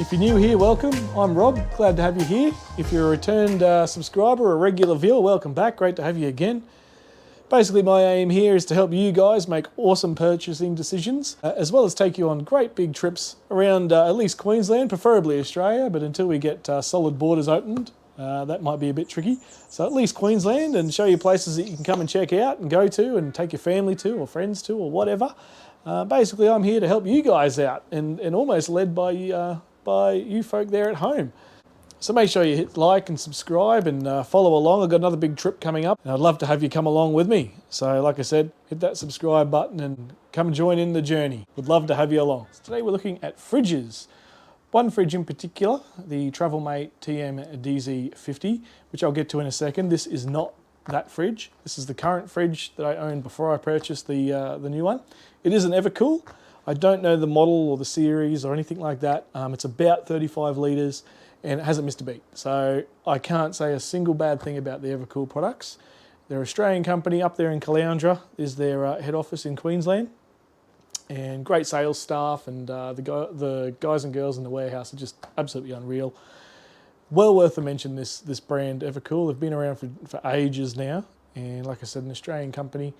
If you're new here, welcome. I'm Rob, glad to have you here. If you're a returned subscriber or a regular viewer, welcome back, great to have you again. Basically, my aim here is to help you guys make awesome purchasing decisions, as well as take you on great big trips around at least Queensland, preferably Australia, but until we get solid borders opened, that might be a bit tricky. So at least Queensland, and show you places that you can come and check out and go to and take your family to or friends to or whatever. Basically, I'm here to help you guys out and almost led by you folk there at home. So make sure you hit like and subscribe and follow along. I've got another big trip coming up and I'd love to have you come along with me. So like I said, hit that subscribe button and come join in the journey. Would love to have you along. So today we're looking at fridges. One fridge in particular, the TravelMate TMDZ 50, which I'll get to in a second. This is not that fridge. This is the current fridge that I owned before I purchased the new one. It is an EvaKool. I don't know the model or the series or anything like that. It's about 35 litres and it hasn't missed a beat. So I can't say a single bad thing about the EvaKool products. They're an Australian company up there in Caloundra is their head office in Queensland. And great sales staff and the guys and girls in the warehouse are just absolutely unreal. Well worth a mention, this brand EvaKool. They've been around for ages now. And like I said, an Australian company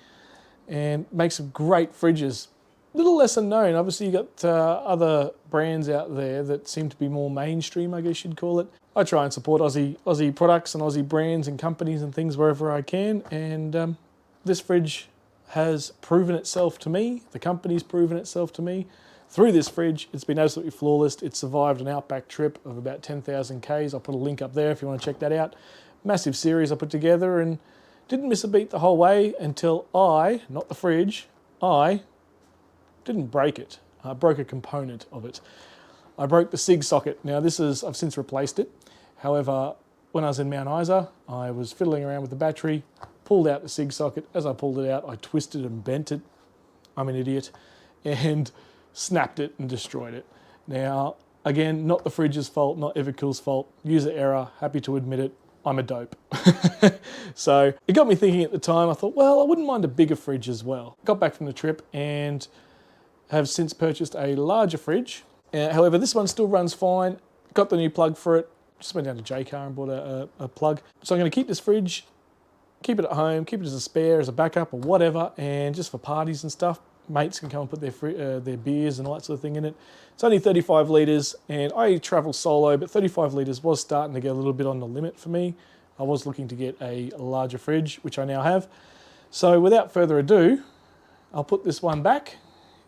and makes some great fridges. Little less known. Obviously you got other brands out there that seem to be more mainstream, I guess you'd call it. I try and support Aussie products and Aussie brands and companies and things wherever I can, and this fridge has proven itself to me. The company's proven itself to me. Through this fridge, it's been absolutely flawless. It survived an outback trip of about 10,000 Ks. I'll put a link up there if you want to check that out. Massive series I put together and didn't miss a beat the whole way until I, not the fridge, I didn't break it. I broke a component of it. I broke the SIG socket. Now I've since replaced it. However, when I was in Mount Isa, I was fiddling around with the battery, pulled out the SIG socket. As I pulled it out, I twisted and bent it. I'm an idiot. And snapped it and destroyed it. Now, again, not the fridge's fault, not EvaKool's fault. User error, happy to admit it. I'm a dope. So it got me thinking at the time. I thought, well, I wouldn't mind a bigger fridge as well. Got back from the trip and have since purchased a larger fridge. However, this one still runs fine. Got the new plug for it. Just went down to JCar and bought a plug. So I'm going to keep this fridge, keep it at home, keep it as a spare, as a backup or whatever, and just for parties and stuff. Mates can come and put their beers and all that sort of thing in it. It's only 35 litres and I travel solo, but 35 litres was starting to get a little bit on the limit for me. I was looking to get a larger fridge, which I now have. So without further ado, I'll put this one back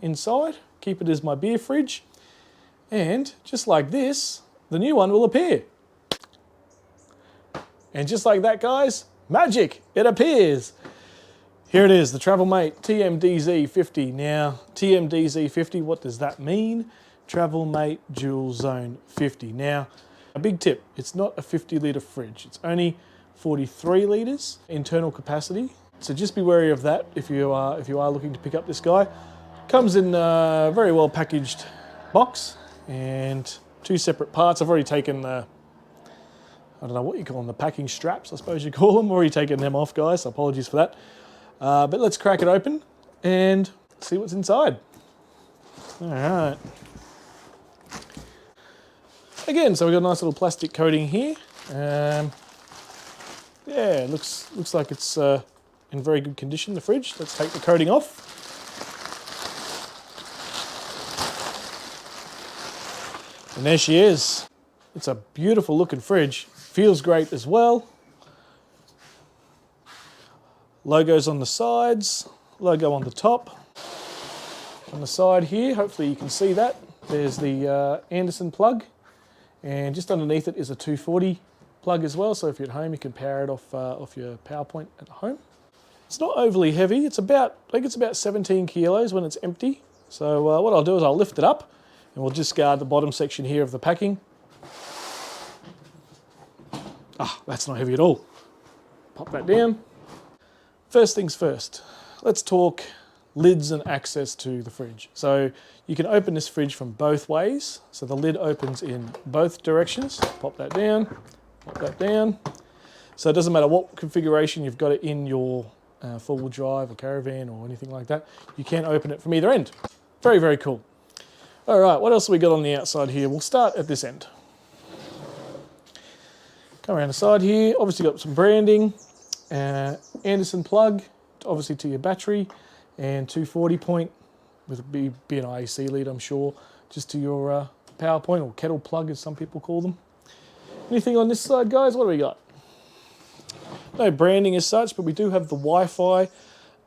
inside, keep it as my beer fridge, and just like this, the new one will appear. And just like that, guys, magic, it appears. Here it is, the TravelMate TMDZ 50. Now, TMDZ 50, what does that mean? TravelMate Dual Zone 50. Now, a big tip, it's not a 50 litre fridge. It's only 43 litres internal capacity. So just be wary of that if you are looking to pick up this guy. Comes in a very well packaged box and two separate parts. I've already taken the, I don't know what you call them, the packing straps, I suppose you call them. Already taken them off, guys, so apologies for that. But let's crack it open and see what's inside. All right. Again, so we've got a nice little plastic coating here. Yeah, it looks like it's in very good condition, the fridge. Let's take the coating off. And there she is. It's a beautiful looking fridge. Feels great as well. Logos on the sides, logo on the top. On the side here, hopefully you can see that. There's the Anderson plug. And just underneath it is a 240 plug as well. So if you're at home, you can power it off your power point at home. It's not overly heavy. It's about, I think it's about 17 kilos when it's empty. So what I'll do is I'll lift it up and we'll discard the bottom section here of the packing. Ah, that's not heavy at all. Pop that down. First things first, let's talk lids and access to the fridge. So you can open this fridge from both ways. So the lid opens in both directions. Pop that down, pop that down. So it doesn't matter what configuration you've got it in your four-wheel drive or caravan or anything like that. You can open it from either end. Very, very cool. All right, what else have we got on the outside here? We'll start at this end. Come around the side here, obviously got some branding, Anderson plug, obviously to your battery, and 240 point with be an IEC lead, I'm sure, just to your power point, or kettle plug as some people call them. Anything on this side, guys? What do we got? No branding as such, but we do have the Wi-Fi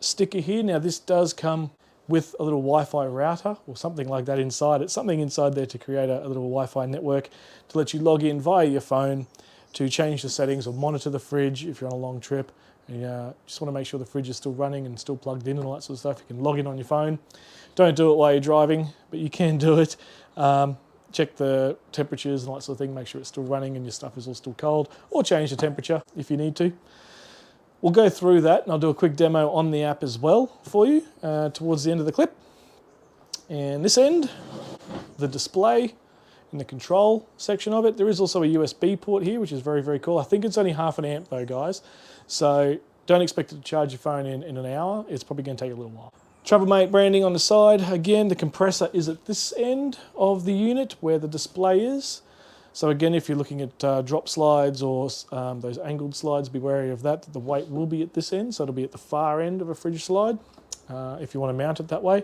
sticker here. Now this does come with a little Wi-Fi router or something like that inside. It's something inside there to create a little Wi-Fi network to let you log in via your phone to change the settings or monitor the fridge if you're on a long trip and you just want to make sure the fridge is still running and still plugged in and all that sort of stuff. You can log in on your phone. Don't do it while you're driving, but you can do it. Check the temperatures and all that sort of thing, make sure it's still running and your stuff is all still cold, or change the temperature if you need to. We'll go through that and I'll do a quick demo on the app as well for you towards the end of the clip. And this end, the display in the control section of it. There is also a USB port here, which is very, very cool. I think it's only 0.5 amp though, guys. So don't expect it to charge your phone in an hour. It's probably going to take a little while. TravelMate branding on the side. Again, the compressor is at this end of the unit where the display is. So again, if you're looking at drop slides or those angled slides, be wary of that. The weight will be at this end, so it'll be at the far end of a fridge slide if you want to mount it that way.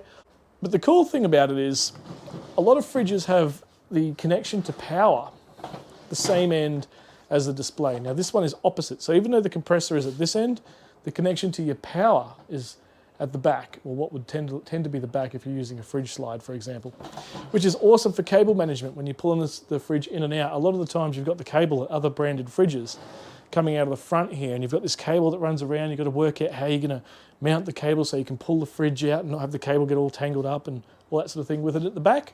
But the cool thing about it is a lot of fridges have the connection to power the same end as the display. Now this one is opposite. So even though the compressor is at this end, the connection to your power is at the back, or what would tend to be the back if you're using a fridge slide, for example, which is awesome for cable management. When you're pulling the fridge in and out, a lot of the times you've got the cable at other branded fridges coming out of the front here, and you've got this cable that runs around. You've got to work out how you're going to mount the cable so you can pull the fridge out and not have the cable get all tangled up and all that sort of thing with it at the back.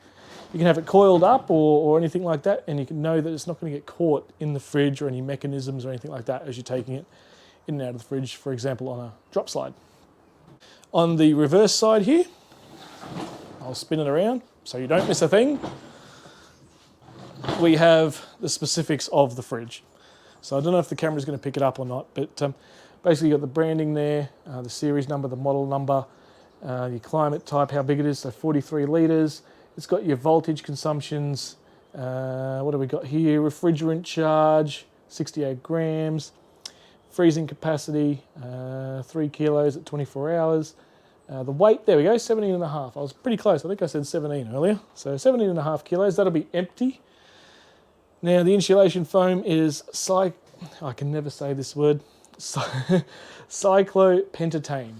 You can have it coiled up or anything like that, and you can know that it's not going to get caught in the fridge or any mechanisms or anything like that as you're taking it in and out of the fridge, for example, on a drop slide. On the reverse side here, I'll spin it around so you don't miss a thing. We have the specifics of the fridge. So I don't know if the camera's going to pick it up or not, but basically you've got the branding there, the series number, the model number, your climate type, how big it is, so 43 litres. It's got your voltage consumptions. What do we got here? Refrigerant charge, 68 grams. Freezing capacity, 3 kilos at 24 hours. The weight, there we go, 17.5. I was pretty close. I think I said 17 earlier. So 17.5 kilos, that'll be empty. Now the insulation foam is I can never say this word, cyclopentane.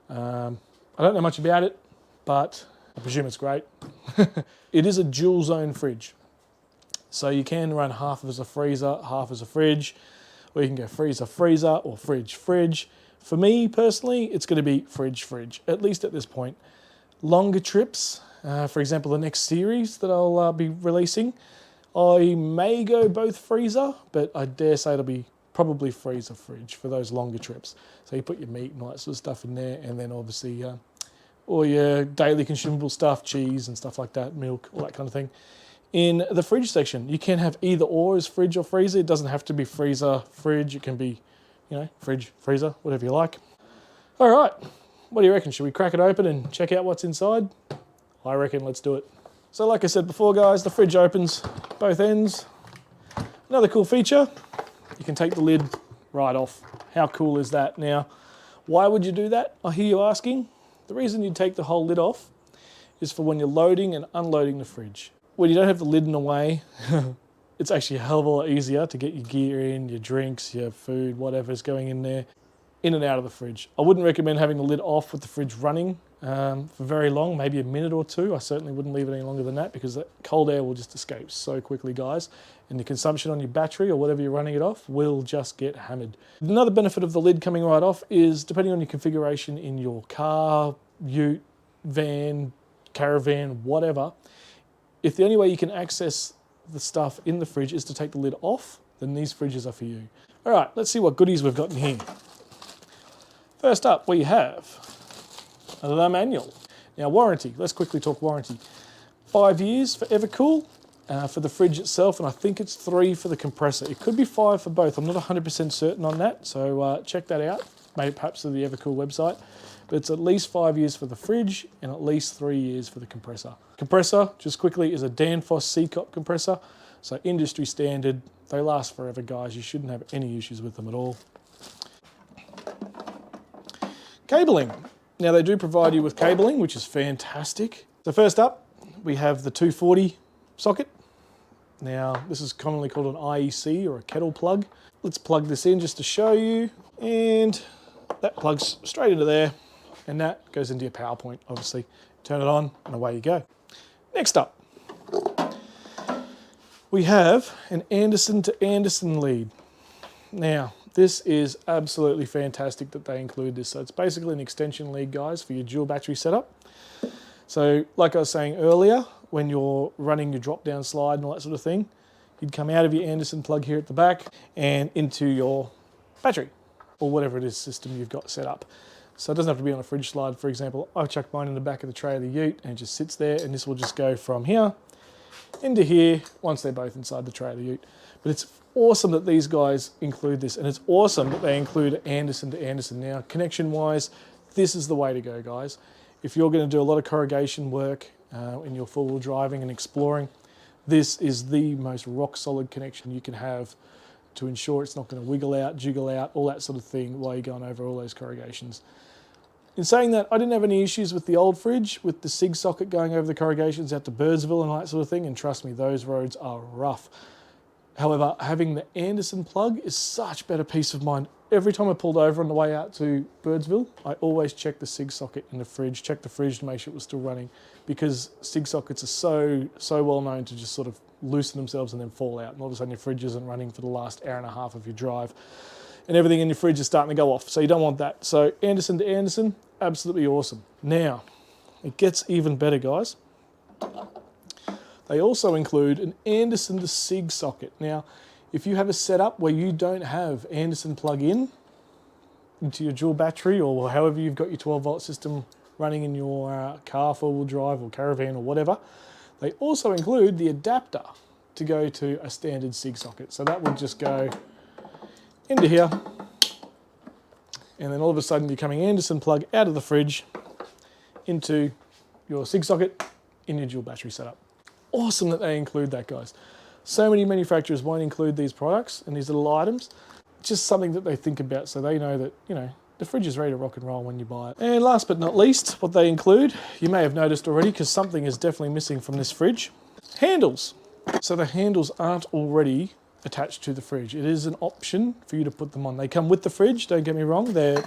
I don't know much about it, but I presume it's great. It is a dual zone fridge. So you can run half as a freezer, half as a fridge, or you can go freezer, freezer, or fridge, fridge. For me personally, it's going to be fridge, fridge, at least at this point. Longer trips, for example, the next series that I'll be releasing, I may go both freezer, but I dare say it'll be probably freezer, fridge for those longer trips. So you put your meat and all that sort of stuff in there, and then obviously all your daily consumable stuff, cheese and stuff like that, milk, all that kind of thing. In the fridge section, you can have either or as fridge or freezer. It doesn't have to be freezer, fridge. It can be, you know, fridge, freezer, whatever you like. All right, what do you reckon? Should we crack it open and check out what's inside? I reckon let's do it. So like I said before, guys, the fridge opens both ends. Another cool feature, you can take the lid right off. How cool is that? Now, why would you do that? I hear you asking. The reason you take the whole lid off is for when you're loading and unloading the fridge. When you don't have the lid in the way, it's actually a hell of a lot easier to get your gear in, your drinks, your food, whatever's going in there, in and out of the fridge. I wouldn't recommend having the lid off with the fridge running for very long, maybe a minute or two. I certainly wouldn't leave it any longer than that because that cold air will just escape so quickly, guys. And the consumption on your battery or whatever you're running it off will just get hammered. Another benefit of the lid coming right off is depending on your configuration in your car, ute, van, caravan, whatever, if the only way you can access the stuff in the fridge is to take the lid off, then these fridges are for you. All right, let's see what goodies we've got in here. First up, we have the manual. Now warranty, let's quickly talk warranty. 5 years for EvaKool for the fridge itself, and I think it's 3 for the compressor. It could be 5 for both. I'm not 100% certain on that, so check that out, maybe perhaps through the EvaKool website. but it's at least 5 years for the fridge and at least 3 years for the compressor. Compressor, just quickly, is a Danfoss C-Cop compressor, so industry standard. They last forever, guys. You shouldn't have any issues with them at all. Cabling. Now they do provide you with cabling, which is fantastic. So first up, we have the 240 socket. Now this is commonly called an IEC or a kettle plug. Let's plug this in just to show you, and that plugs straight into there, and that goes into your power point, obviously. Turn it on and away you go. Next up, we have an Anderson to Anderson lead. Now, this is absolutely fantastic that they include this. So it's basically an extension lead, guys, for your dual battery setup. So like I was saying earlier, when you're running your drop-down slide and all that sort of thing, you'd come out of your Anderson plug here at the back and into your battery, or whatever it is system you've got set up. So it doesn't have to be on a fridge slide, for example. I've chucked mine in the back of the tray of the ute and it just sits there, and this will just go from here into here once they're both inside the tray of the ute. But it's awesome that these guys include this, and it's awesome that they include Anderson to Anderson. Now, connection-wise, this is the way to go, guys. If you're going to do a lot of corrugation work in your four-wheel driving and exploring, this is the most rock-solid connection you can have to ensure it's not going to wiggle out, jiggle out, all that sort of thing while you're going over all those corrugations. In saying that, I didn't have any issues with the old fridge, with the SIG socket going over the corrugations out to Birdsville and all that sort of thing, and trust me, those roads are rough. However, having the Anderson plug is such better peace of mind. Every time I pulled over on the way out to Birdsville, I always check the SIG socket in the fridge, check the fridge to make sure it was still running, because SIG sockets are so well known to just sort of loosen themselves and then fall out, and all of a sudden your fridge isn't running for the last hour and a half of your drive, and everything in your fridge is starting to go off, so you don't want that. So Anderson to Anderson, absolutely awesome. Now, it gets even better, guys. They also include an Anderson to SIG socket. Now, if you have a setup where you don't have Anderson plug-in into your dual battery, or however you've got your 12-volt system running in your car, four-wheel drive or caravan or whatever, they also include the adapter to go to a standard SIG socket. So that would just go into here, and then all of a sudden you're coming Anderson plug out of the fridge into your SIG socket in your dual battery setup. Awesome that they include that, guys. So many manufacturers won't include these products and these little items. It's just something that they think about, so they know that, you know, the fridge is ready to rock and roll when you buy it. And last but not least, what they include, you may have noticed already, because something is definitely missing from this fridge, handles. So the handles aren't already attached to the fridge. It is an option for you to put them on. They come with the fridge, don't get me wrong, they're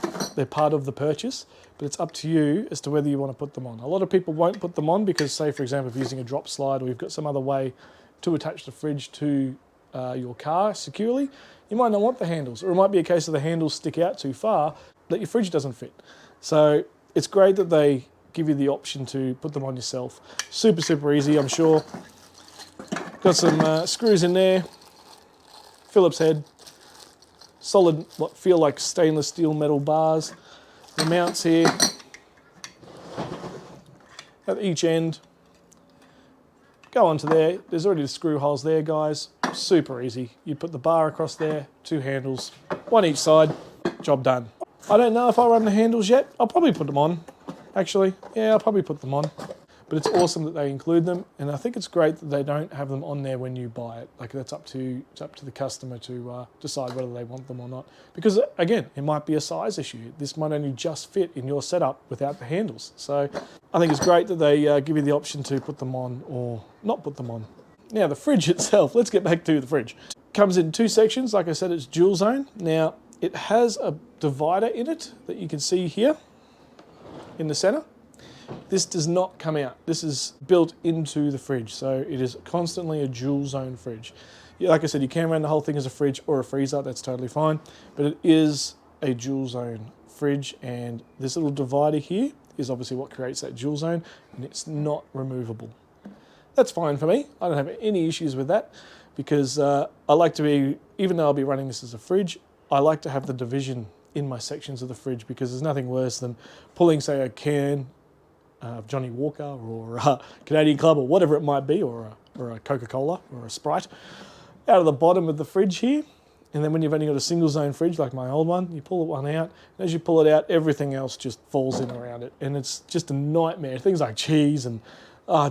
part of the purchase, but it's up to you as to whether you want to put them on. A lot of people won't put them on because, say for example, if you're using a drop slide or you've got some other way to attach the fridge to your car securely, you might not want the handles, or it might be a case of the handles stick out too far that your fridge doesn't fit. So it's great that they give you the option to put them on yourself. Super easy, I'm sure. Got some screws in there, Phillips head, solid, what feel like stainless steel metal bars. The mounts here at each end go onto there. There's already the screw holes there, guys. Super easy. You put the bar across there, two handles, one each side, job done. I don't know if I'll run the handles yet. I'll probably put them on, actually. Yeah, I'll probably put them on. But it's awesome that they include them, and I think it's great that they don't have them on there when you buy it. Like, that's up to the customer to decide whether they want them or not. Because again, it might be a size issue. This might only just fit in your setup without the handles. So I think it's great that they give you the option to put them on or not put them on. Now the fridge itself, let's get back to the fridge. Comes in two sections. Like I said, it's dual zone. Now it has a divider in it that you can see here in the center. This does not come out. This is built into the fridge, so it is constantly a dual zone fridge. Yeah, like I said, you can run the whole thing as a fridge or a freezer, that's totally fine, but it is a dual zone fridge, and this little divider here is obviously what creates that dual zone, and it's not removable. That's fine for me. I don't have any issues with that, because I like to be, even though I'll be running this as a fridge, I like to have the division in my sections of the fridge, because there's nothing worse than pulling, say, a can of Johnny Walker or Canadian Club or whatever it might be, or a Coca-Cola or a Sprite, out of the bottom of the fridge here, And then when you've only got a single zone fridge like my old one, you pull one out, and as you pull it out, everything else just falls in around it. And it's just a nightmare. Things like cheese and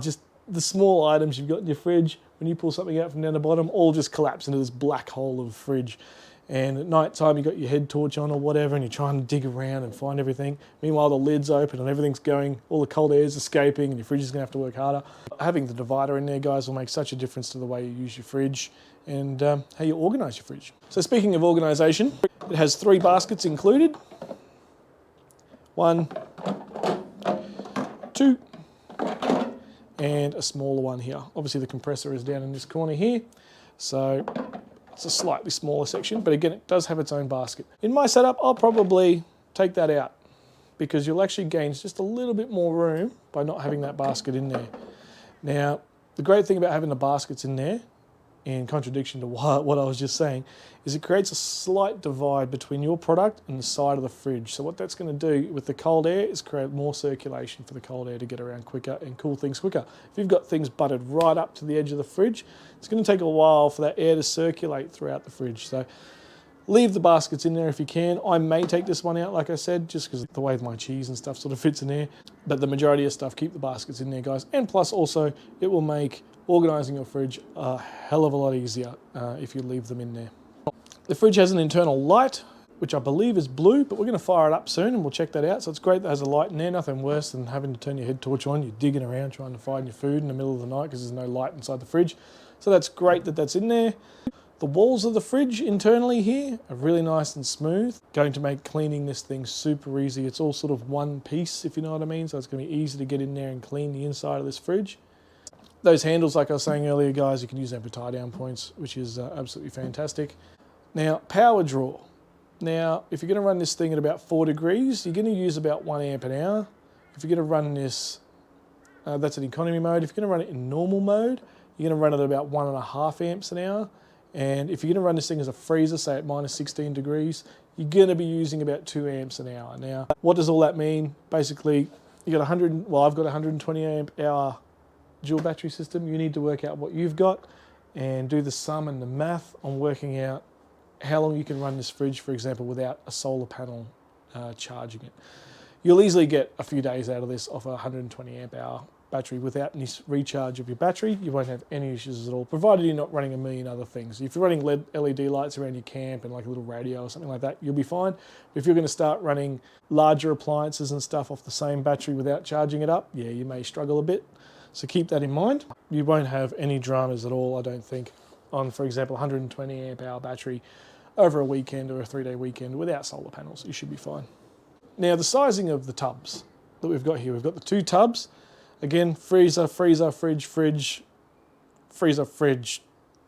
just the small items you've got in your fridge, when you pull something out from down the bottom, all just collapse into this black hole of a fridge. And at night time, you've got your head torch on or whatever, and you're trying to dig around and find everything. Meanwhile, the lid's open and everything's going, all the cold air's escaping, and your fridge is going to have to work harder. Having the divider in there, guys, will make such a difference to the way you use your fridge and how you organise your fridge. So speaking of organisation, it has 3 baskets included. 1, 2, and a smaller one here. Obviously the compressor is down in this corner here, so it's a slightly smaller section, but again, it does have its own basket. In my setup, I'll probably take that out because you'll actually gain just a little bit more room by not having that basket in there. Now, the great thing about having the baskets in there, in contradiction to what I was just saying, is it creates a slight divide between your product and the side of the fridge. So what that's going to do with the cold air is create more circulation for the cold air to get around quicker and cool things quicker. If you've got things butted right up to the edge of the fridge, it's going to take a while for that air to circulate throughout the fridge. So leave the baskets in there if you can. I may take this one out, like I said, just because the way my cheese and stuff sort of fits in there. But the majority of stuff, keep the baskets in there, guys. And plus also, it will make organising your fridge a hell of a lot easier if you leave them in there. The fridge has an internal light, which I believe is blue, but we're going to fire it up soon and we'll check that out. So it's great that it has a light in there, nothing worse than having to turn your head torch on. You're digging around trying to find your food in the middle of the night because there's no light inside the fridge. So that's great that that's in there. The walls of the fridge internally here are really nice and smooth. Going to make cleaning this thing super easy. It's all sort of one piece, if you know what I mean. So it's going to be easy to get in there and clean the inside of this fridge. Those handles, like I was saying earlier, guys, you can use them for tie down points, which is absolutely fantastic. Now, power draw. Now, if you're going to run this thing at about 4 degrees, you're going to use about 1 amp an hour. If you're going to run this, that's in economy mode. If you're going to run it in normal mode, you're going to run it at about 1.5 amps an hour. And if you're going to run this thing as a freezer, say at minus 16 degrees, you're going to be using about 2 amps an hour. Now, what does all that mean? Basically, you got I've got 120 amp hour dual battery system. You need to work out what you've got and do the sum and the math on working out how long you can run this fridge, for example, without a solar panel charging it. You'll easily get a few days out of this off a 120 amp hour battery without any recharge of your battery. You won't have any issues at all, provided you're not running a million other things. If you're running LED lights around your camp and like a little radio or something like that, you'll be fine. But if you're going to start running larger appliances and stuff off the same battery without charging it up, yeah, you may struggle a bit. So keep that in mind. You won't have any dramas at all, I don't think, on, for example, 120 amp hour battery over a weekend or a 3-day weekend without solar panels. You should be fine. Now, the sizing of the tubs that we've got here, we've got the 2 tubs. Again, freezer, freezer, fridge, fridge, freezer, fridge,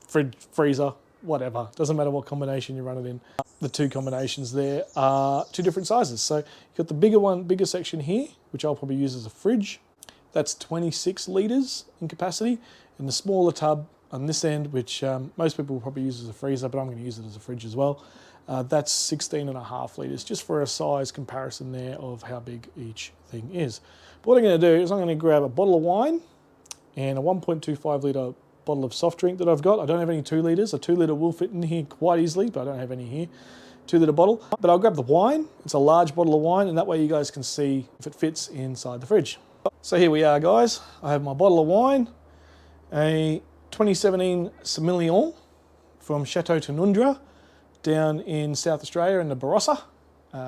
fridge, freezer, whatever. Doesn't matter what combination you run it in. The 2 combinations there are 2 different sizes. So you've got the bigger section here, which I'll probably use as a fridge. That's 26 litres in capacity. And the smaller tub on this end, which most people will probably use as a freezer, but I'm going to use it as a fridge as well. That's 16.5 litres, just for a size comparison there of how big each thing is. But what I'm going to do is I'm going to grab a bottle of wine and a 1.25 litre bottle of soft drink that I've got. I don't have any 2 litres. A 2 litre will fit in here quite easily, but I don't have any here. 2 litre bottle. But I'll grab the wine. It's a large bottle of wine, and that way you guys can see if it fits inside the fridge. So here we are, guys. I have my bottle of wine, a 2017 Semillon from Chateau Tanundra down in South Australia in the Barossa.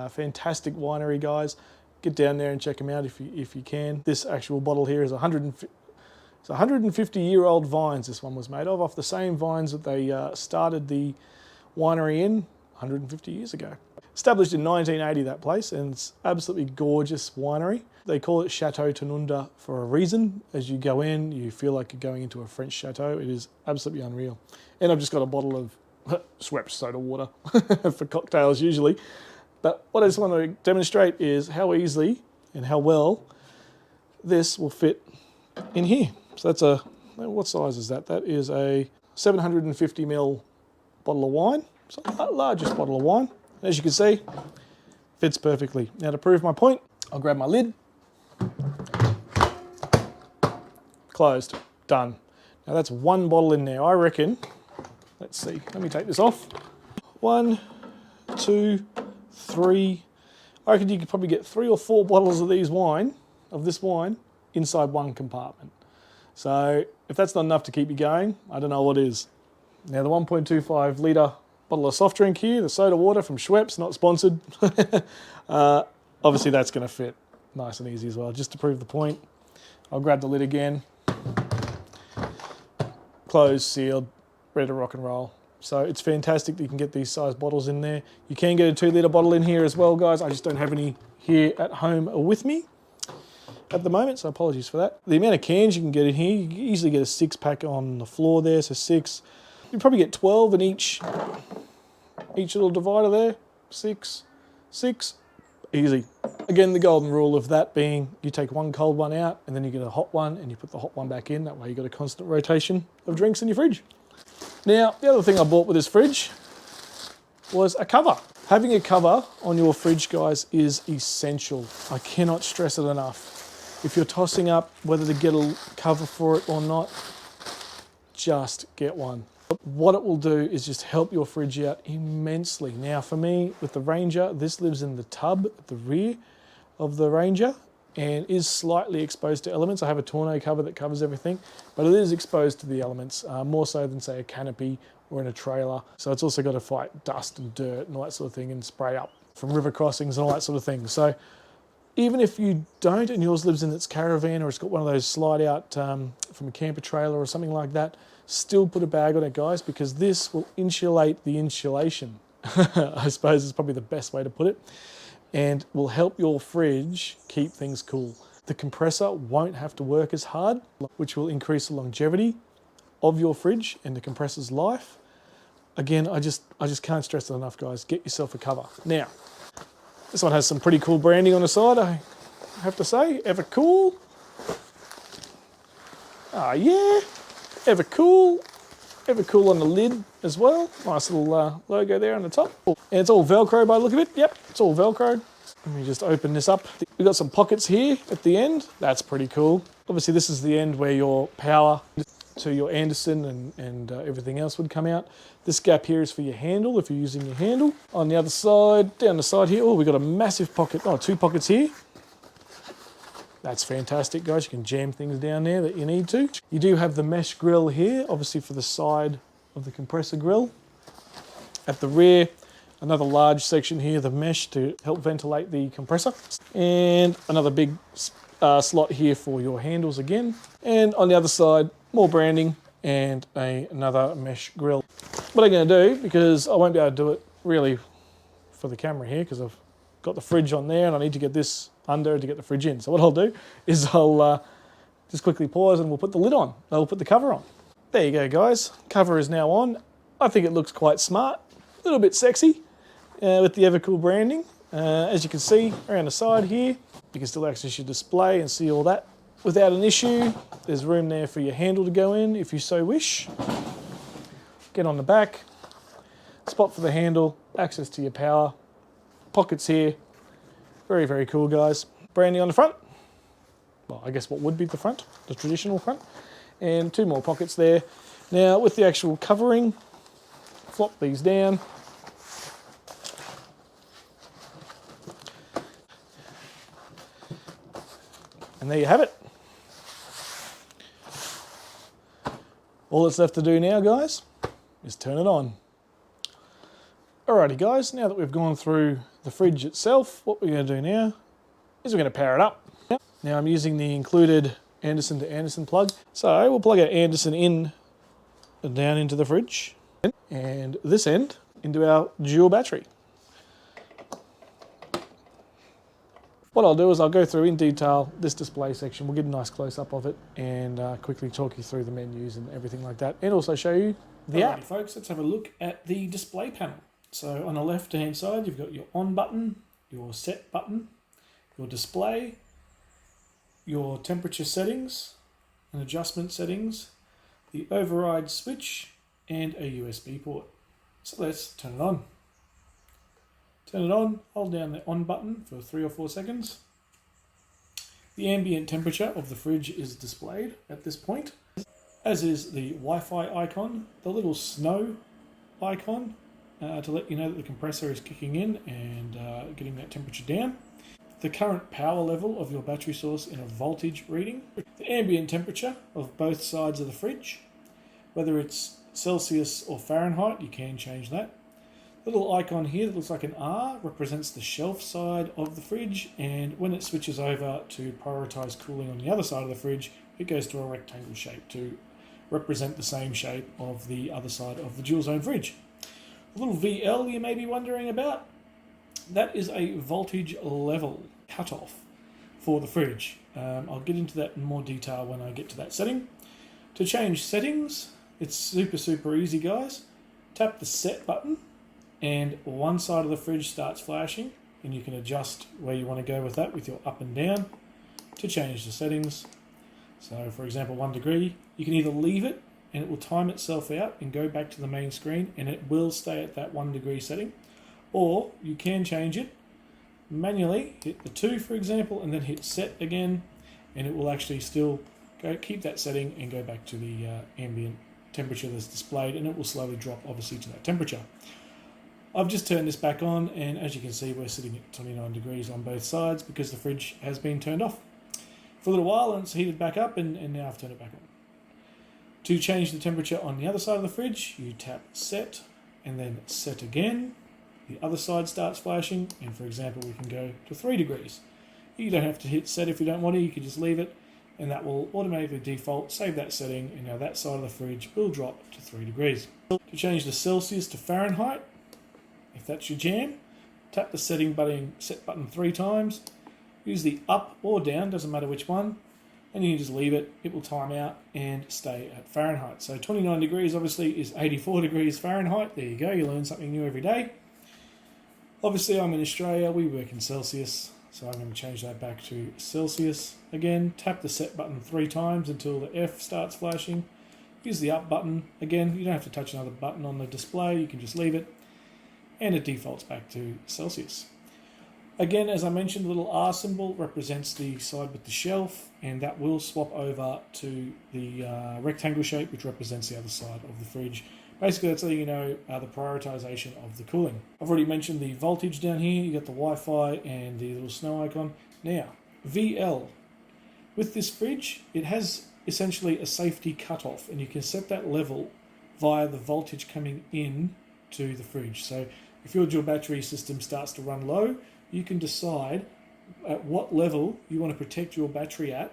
Fantastic winery, guys. Get down there and check them out if you can. This actual bottle here is 150-year-old vines this one was made of, off the same vines that they started the winery in 150 years ago. Established in 1980, that place, and it's absolutely gorgeous winery. They call it Chateau Tanundra for a reason. As you go in, you feel like you're going into a French chateau. It is absolutely unreal. And I've just got a bottle of Schweppes soda water for cocktails usually. But what I just want to demonstrate is how easily and how well this will fit in here. So that's what size is that? That is a 750ml bottle of wine. So the largest bottle of wine. As you can see, fits perfectly. Now to prove my point, I'll grab my lid. Closed. Done. Now that's 1 bottle in there. I reckon, let's see, let me take this off. 1, 2, 3. I reckon you could probably get 3 or 4 bottles of this wine, inside one compartment. So if that's not enough to keep you going, I don't know what is. Now the 1.25 litre bottle of soft drink here, the soda water from Schweppes, not sponsored. Obviously that's going to fit nice and easy as well. Just to prove the point, I'll grab the lid again. Closed, sealed, ready to rock and roll. So it's fantastic that you can get these size bottles in there. You can get a 2 litre bottle in here as well, guys. I just don't have any here at home or with me at the moment, so apologies for that. The amount of cans you can get in here, you can easily get a 6-pack on the floor there, so 6. You probably get 12 in each little divider there. 6, easy. Again, the golden rule of that being you take one cold one out and then you get a hot one and you put the hot one back in. That way you got a constant rotation of drinks in your fridge. Now, the other thing I bought with this fridge was a cover. Having a cover on your fridge, guys, is essential. I cannot stress it enough. If you're tossing up whether to get a cover for it or not, just get one. What it will do is just help your fridge out immensely. Now for me, with the Ranger, this lives in the tub at the rear of the Ranger and is slightly exposed to elements. I have a tonneau cover that covers everything, but it is exposed to the elements, more so than say a canopy or in a trailer. So it's also got to fight dust and dirt and all that sort of thing and spray up from river crossings and all that sort of thing. So even if you don't and yours lives in its caravan or it's got one of those slide out from a camper trailer or something like that, still put a bag on it, guys, because this will insulate the insulation. I suppose is probably the best way to put it, and will help your fridge keep things cool. The compressor won't have to work as hard, which will increase the longevity of your fridge and the compressor's life. Again, I just can't stress it enough, guys. Get yourself a cover. Now, this one has some pretty cool branding on the side, I have to say. EvaKool. Ah, yeah. EvaKool on the lid as well. Nice little logo there on the top. And it's all Velcro by the look of it. Yep, it's all Velcro. Let me just open this up. We've got some pockets here at the end. That's pretty cool. Obviously this is the end where your power to your Anderson and everything else would come out. This gap here is for your handle if you're using your handle. On the other side, down the side here, oh, we've got a massive pocket. Oh, 2 pockets here. That's fantastic, guys. You can jam things down there that you need to. You do have the mesh grill here, obviously for the side of the compressor grill. At the rear, another large section here, the mesh to help ventilate the compressor. And another big slot here for your handles again. And on the other side, more branding and another mesh grill. What I'm going to do, because I won't be able to do it really for the camera here, because I've got the fridge on there and I need to get this under to get the fridge in. So what I'll do is I'll just quickly pause and we'll put the lid on. I'll put the cover on. There you go, guys. Cover is now on. I think it looks quite smart, a little bit sexy with the EvaKool branding. As you can see around the side here, you can still access your display and see all that without an issue. There's room there for your handle to go in if you so wish. Get on the back, spot for the handle, access to your power, pockets here. Very, very cool, guys. Branding on the front. Well, I guess what would be the front, the traditional front. And 2 more pockets there. Now, with the actual covering, flop these down. And there you have it. All that's left to do now, guys, is turn it on. Alrighty, guys, now that we've gone through the fridge itself, what we're going to do now is we're going to power it up. Now I'm using the included Anderson to Anderson plug. So we'll plug our Anderson in and down into the fridge and this end into our dual battery. What I'll do is I'll go through in detail this display section. We'll get a nice close-up of it and quickly talk you through the menus and everything like that, and also show you the app. Folks, let's have a look at the display panel. So on the left-hand side, you've got your on button, your set button, your display, your temperature settings and adjustment settings, the override switch, and a USB port. So let's turn it on. Turn it on, hold down the on button for 3 or 4 seconds. The ambient temperature of the fridge is displayed at this point, as is the Wi-Fi icon, the little snow icon, to let you know that the compressor is kicking in and getting that temperature down. The current power level of your battery source in a voltage reading, the ambient temperature of both sides of the fridge, whether it's Celsius or Fahrenheit, you can change that. The little icon here that looks like an R represents the shelf side of the fridge, and when it switches over to prioritise cooling on the other side of the fridge, it goes to a rectangle shape to represent the same shape of the other side of the dual zone fridge. The little VL you may be wondering about, that is a voltage level cutoff for the fridge. I'll get into that in more detail when I get to that setting. To change settings, it's super easy, guys. Tap the set button and one side of the fridge starts flashing, and you can adjust where you want to go with that with your up and down to change the settings. So for example, 1 degree, you can either leave it and it will time itself out and go back to the main screen and it will stay at that 1 degree setting, or you can change it manually, hit the 2 for example, and then hit set again, and it will actually still keep that setting and go back to the ambient temperature that's displayed, and it will slowly drop obviously to that temperature. I've just turned this back on, and as you can see, we're sitting at 29 degrees on both sides because the fridge has been turned off for a little while, and it's heated back up, and now I've turned it back on. To change the temperature on the other side of the fridge, you tap set and then set again. The other side starts flashing, and for example, we can go to 3 degrees. You don't have to hit set if you don't want to, you can just leave it, and that will automatically default, save that setting, and now that side of the fridge will drop to 3 degrees. To change the Celsius to Fahrenheit, if that's your jam, tap the set button 3 times, use the up or down, doesn't matter which one, and you can just leave it, it will time out and stay at Fahrenheit. So 29 degrees obviously is 84 degrees Fahrenheit, there you go, you learn something new every day. Obviously I'm in Australia, we work in Celsius, so I'm going to change that back to Celsius. Again, tap the set button 3 times until the F starts flashing. Use the up button. Again, you don't have to touch another button on the display, you can just leave it, and it defaults back to Celsius. Again, as I mentioned, the little R symbol represents the side with the shelf, and that will swap over to the rectangle shape, which represents the other side of the fridge. Basically, that's letting you know the prioritization of the cooling. I've already mentioned the voltage down here. You got the Wi-Fi and the little snow icon. Now, VL. With this fridge, it has essentially a safety cutoff, and you can set that level via the voltage coming in to the fridge. So if your dual battery system starts to run low, you can decide at what level you want to protect your battery at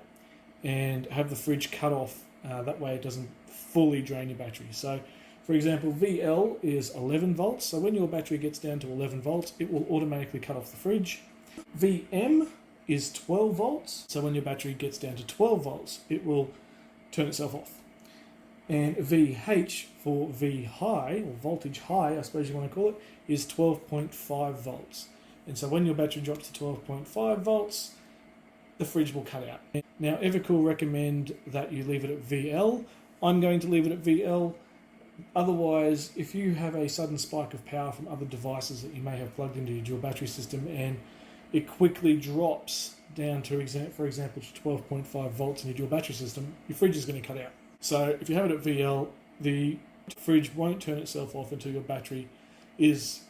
and have the fridge cut off. That way it doesn't fully drain your battery. So for example, VL is 11 volts. So when your battery gets down to 11 volts, it will automatically cut off the fridge. VM is 12 volts. So when your battery gets down to 12 volts, it will turn itself off. And VH for V high, or voltage high, I suppose you want to call it, is 12.5 volts. And so when your battery drops to 12.5 volts, the fridge will cut out. Now, EvaKool recommend that you leave it at VL. I'm going to leave it at VL. Otherwise, if you have a sudden spike of power from other devices that you may have plugged into your dual battery system and it quickly drops down to, for example, to 12.5 volts in your dual battery system, your fridge is going to cut out. So if you have it at VL, the fridge won't turn itself off until your battery is,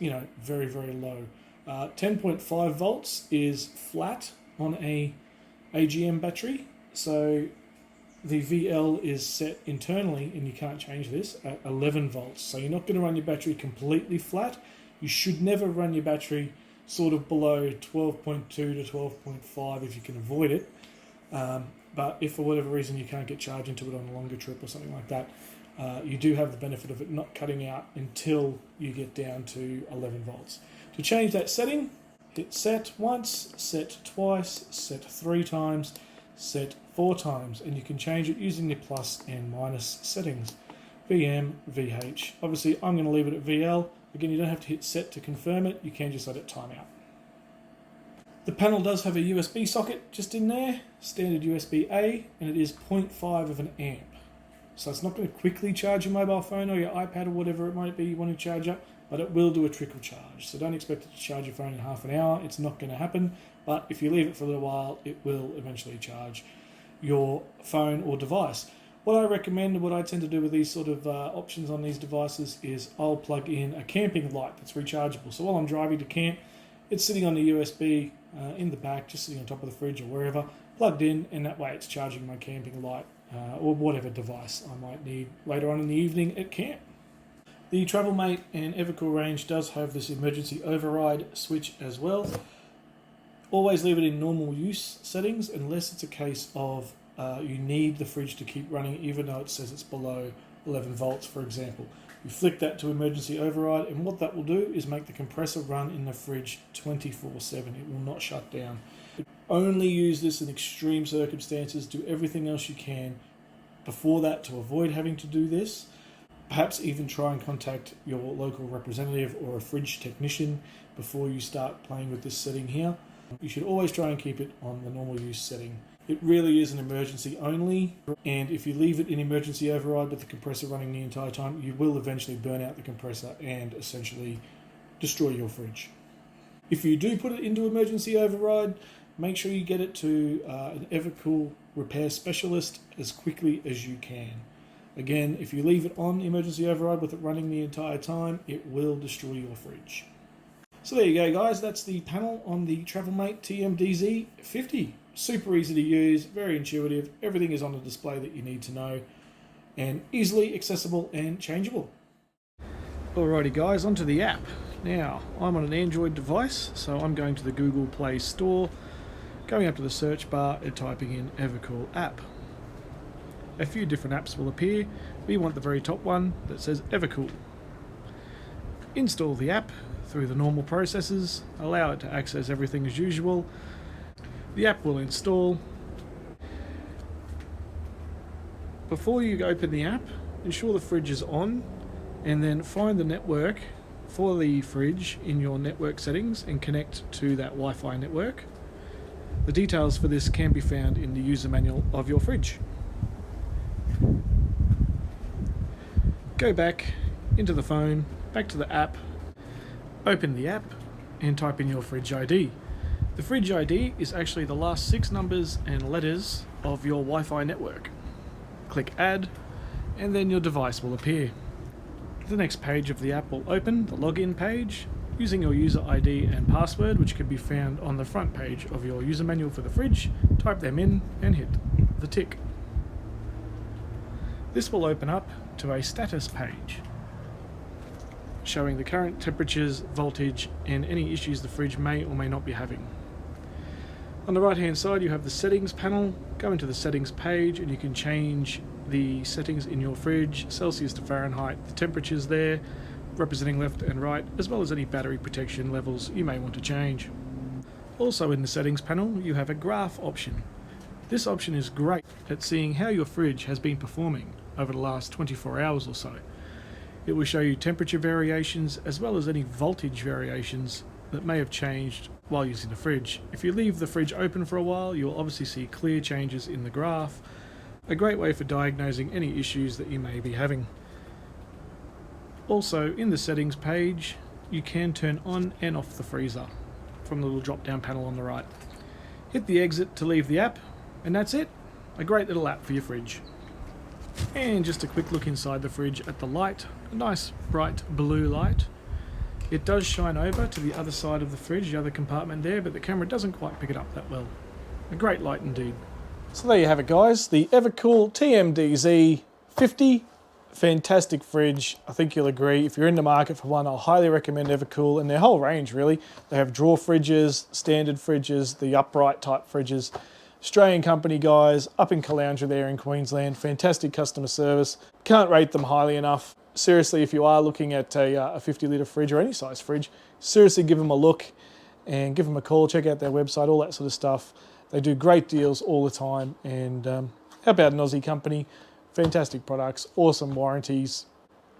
very, very low. 10.5 volts is flat on a AGM battery, so the VL is set internally, and you can't change this, at 11 volts. So you're not going to run your battery completely flat. You should never run your battery sort of below 12.2 to 12.5 if you can avoid it. But if for whatever reason you can't get charge into it on a longer trip or something like that, you do have the benefit of it not cutting out until you get down to 11 volts. To change that setting, hit set once, set twice, set 3 times, set 4 times, and you can change it using the plus and minus settings. VM, VH. Obviously, I'm going to leave it at VL. Again, you don't have to hit set to confirm it. You can just let it time out. The panel does have a USB socket just in there, standard USB-A, and it is 0.5 of an amp. So it's not going to quickly charge your mobile phone or your iPad or whatever it might be you want to charge up, but it will do a trickle charge. So don't expect it to charge your phone in half an hour. It's not going to happen, but if you leave it for a little while, it will eventually charge your phone or device. What I recommend and what I tend to do with these sort of options on these devices is I'll plug in a camping light that's rechargeable. So while I'm driving to camp, it's sitting on the USB in the back, just sitting on top of the fridge or wherever, plugged in, and that way it's charging my camping light or whatever device I might need later on in the evening at camp. The TravelMate and EvaKool range does have this emergency override switch as well. Always leave it in normal use settings unless it's a case of you need the fridge to keep running even though it says it's below 11 volts, for example. You flick that to emergency override, and what that will do is make the compressor run in the fridge 24/7. It will not shut down. Only use this in extreme circumstances. Do everything else you can before that to avoid having to do this. Perhaps even try and contact your local representative or a fridge technician before you start playing with this setting here. You should always try and keep it on the normal use setting. It really is an emergency only, and if you leave it in emergency override with the compressor running the entire time, you will eventually burn out the compressor and essentially destroy your fridge. If you do put it into emergency override, make sure you get it to an EvaKool repair specialist as quickly as you can. Again, if you leave it on emergency override with it running the entire time, it will destroy your fridge. So there you go, guys. That's the panel on the TravelMate TMDZ 50. Super easy to use, very intuitive. Everything is on the display that you need to know, and easily accessible and changeable. Alrighty, guys, onto the app. Now, I'm on an Android device, so I'm going to the Google Play Store, going up to the search bar and typing in EvaKool app. A few different apps will appear. We want the very top one that says EvaKool. Install the app through the normal processes, allow it to access everything as usual. The app will install. Before you open the app, ensure the fridge is on, and then find the network for the fridge in your network settings and connect to that Wi-Fi network. The details for this can be found in the user manual of your fridge. Go back into the phone, back to the app, open the app and type in your fridge ID. The fridge ID is actually the last 6 numbers and letters of your Wi-Fi network. Click Add, and then your device will appear. The next page of the app will open, the login page, using your user ID and password, which can be found on the front page of your user manual for the fridge. Type them in and hit the tick. This will open up to a status page, showing the current temperatures, voltage, and any issues the fridge may or may not be having. On the right hand side you have the settings panel. Go into the settings page and you can change the settings in your fridge, Celsius to Fahrenheit, the temperatures there, representing left and right, as well as any battery protection levels you may want to change. Also in the settings panel you have a graph option. This option is great at seeing how your fridge has been performing over the last 24 hours or so. It will show you temperature variations as well as any voltage variations that may have changed while using the fridge. If you leave the fridge open for a while, you'll obviously see clear changes in the graph. A great way for diagnosing any issues that you may be having. Also, in the settings page, you can turn on and off the freezer from the little drop-down panel on the right. Hit the exit to leave the app, and that's it. A great little app for your fridge. And just a quick look inside the fridge at the light. A nice bright blue light. It does shine over to the other side of the fridge, the other compartment there, but the camera doesn't quite pick it up that well. A great light indeed. So there you have it, guys. The EvaKool TMDZ 50. Fantastic fridge. I think you'll agree. If you're in the market for one, I'll highly recommend EvaKool and their whole range, really. They have drawer fridges, standard fridges, the upright type fridges. Australian company, guys, up in Caloundra there in Queensland. Fantastic customer service. Can't rate them highly enough. Seriously, if you are looking at a 50 litre fridge or any size fridge, seriously give them a look and give them a call. Check out their website, all that sort of stuff. They do great deals all the time, and how about an Aussie company? Fantastic products, awesome warranties.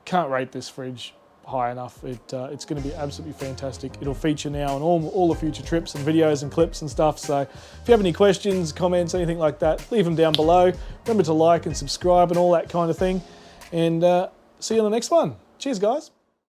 Can't rate this fridge high enough. It's going to be absolutely fantastic. It'll feature now on all the future trips and videos and clips and stuff. So if you have any questions, comments, anything like that, leave them down below. Remember to like and subscribe and all that kind of thing. And see you on the next one. Cheers, guys.